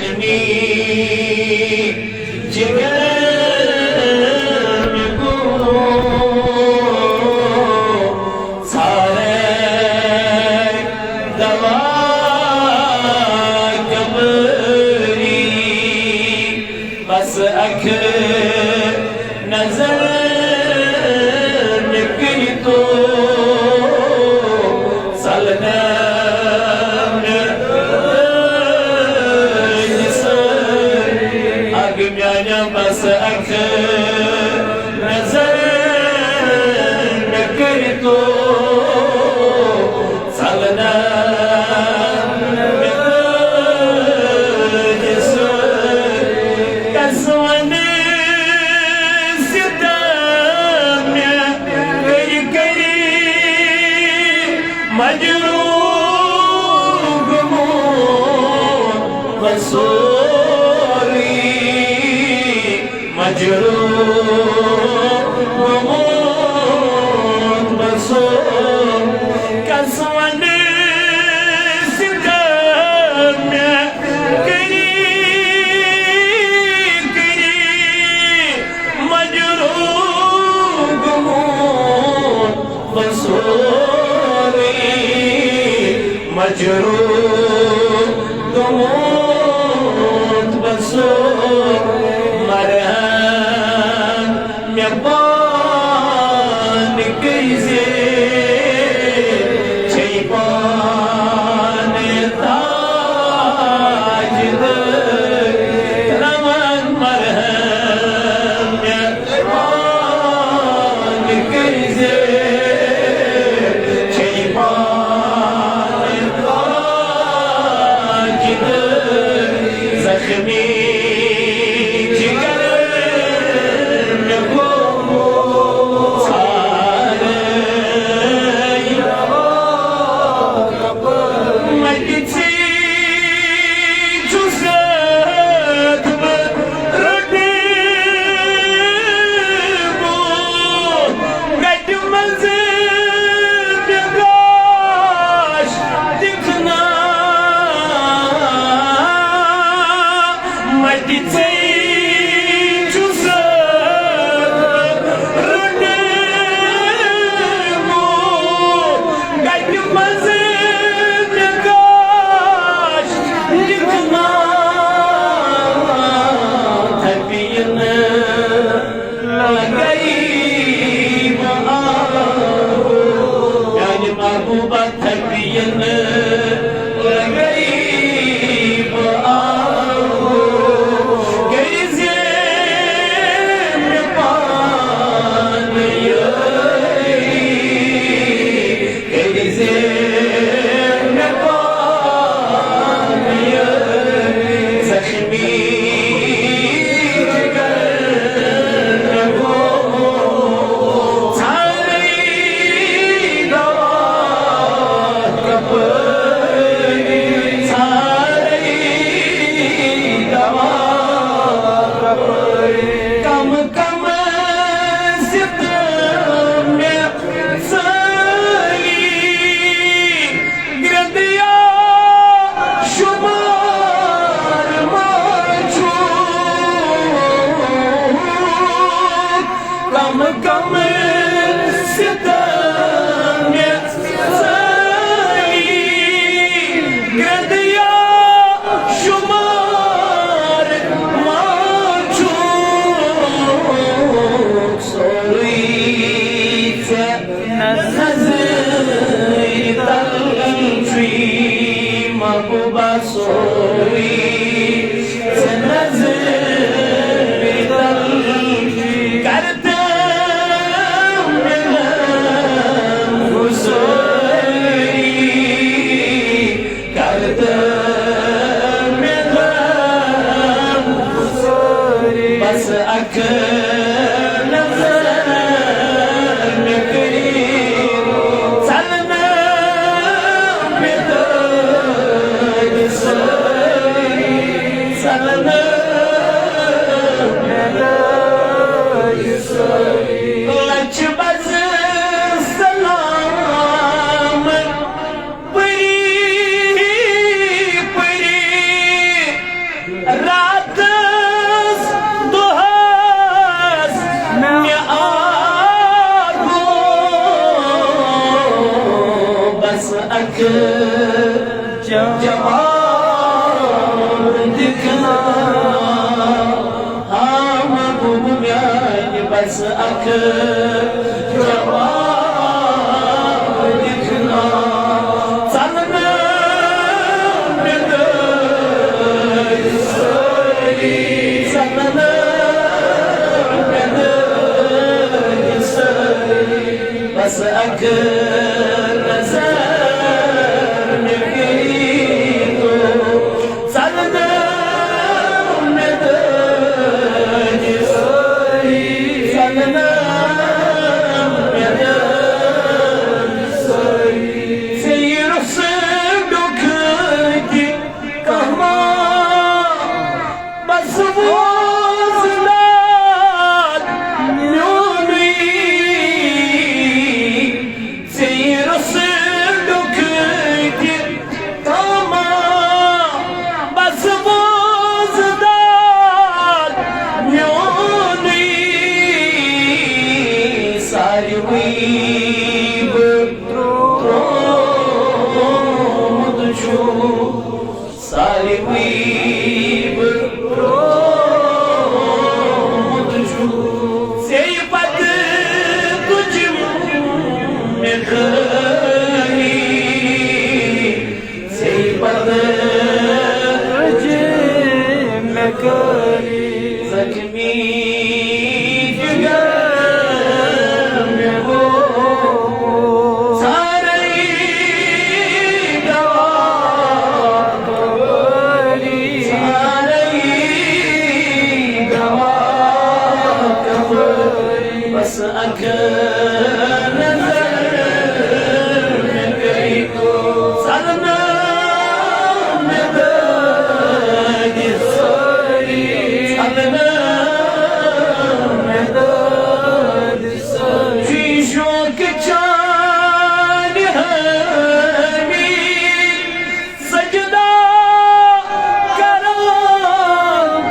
जख्मी जिगर को सारे दवा कमरी बस अख नजर निकली तो सलना बस अख नजर नकर तो सलना कसवन सितम करी करी मजरूब मो बसो मजरूब बसो कसवन सितम करी करी मजरूब बसो मजरूब बसो Yapan kayse çeypan tacdır Raman marhem Yapan kayse çeypan tacdır Zakhmi बस अखर जवाब दिखना चलना बस अगर नजर मिल गई तो चलना चलना seyir sevduk ki kahma bas vazlar yuni seyir sevduk ki kahma bas vazlar yuni sarwi बस अगर नजर मिल गई तो चलना मैदान सारी चलना मैदान सारी शीशों के चांद हमी सजदा करो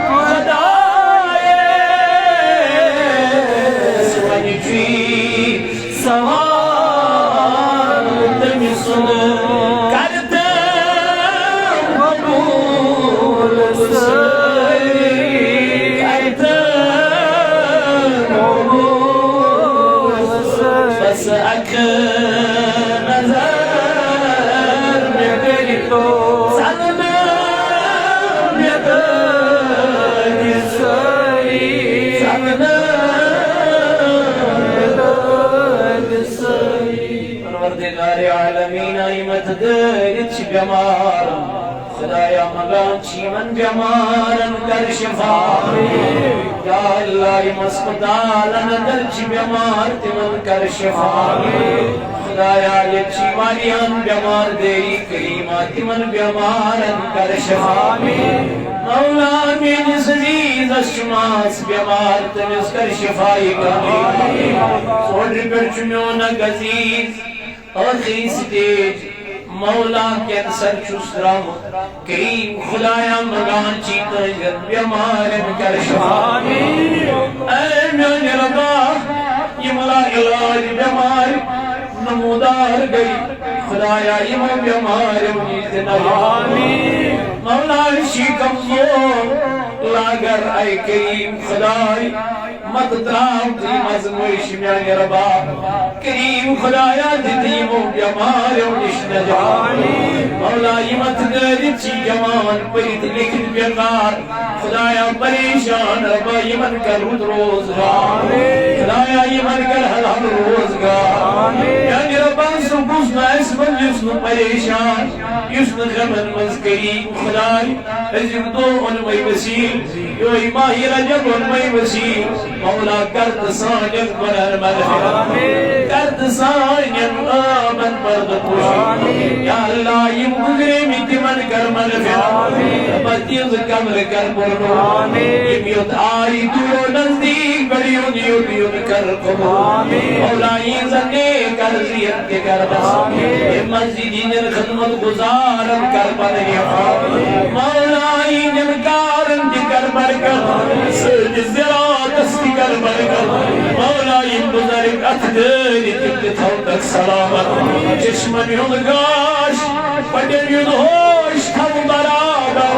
खुदाए सवाल तमी सुन करते कबूल करते बस अगर नजर मिल गई तो चलना मैदान सारी चलना परवरदिगार आलमीन इमत दरिच बीमार खुदाया मगाची मन बीमारन कर शिफा या अल्लाह मस्पतालन दरिच बीमार तिमन कर शिफा खुदाया यची वालियान बीमार देरी करीमा तिमन बीमारन कर शिफा मौला में अजीज अशमास बीमार तमिस कर शिफाई कमी सोड पर चुम्योन अजीज आखिरी स्टेज मौला कैंसर चुसराम करीम खुदाया मगान चीता बीमारन कर शिफा आमीन रब्बा ये मला इलाज बीमार नमूदार गई खुदाया ये बीमार उम्मीद न आमीन मौला शिकम लागर आई करीम खुदाई मत त्राम ती मजमुइश में रबा करीम खुदाया दीमो बीमार उनिश न जानी मौला मत दरिची जवान परित लिखित बीमार खुदाया परेशान रबा यमन कर रोजगार खुदाया यमन कर हलाल रोजगार यानी रबा सुबुस नाइस बन युस्न परेशान युस्न गमन मज करीम खुदाई अजिब दो उनमई वसील यो माही रजब उनमई वसील मौला करद सानियत बनर मगफिरत करद सानियत आमन मर्द खुशी या अल्लाह ये गुजरे मितिमन कर मगफिरत बतीज कमर कर बुरनो ये मियत आई दूर नजदीक बड़ियों नियो कर कबो मौला ये जने कर जियत के कर बस ये मस्जिद ने खदमत गुजारन कर बने मौला ये नमकारन कर बरकत सज जरा दस्ती कर बरकत मौला ये बुजुर्ग अथदर तिक तक सलामत चश्मन युन गाश पटेल युन होश थम बराबर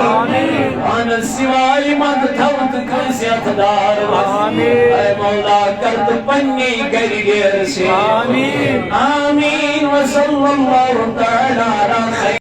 आनंद सिवाय मत थम कंसे अखदार ऐ मौला कर पन्ने करियर से आमीन आमीन व सल्लल्लाहु तआला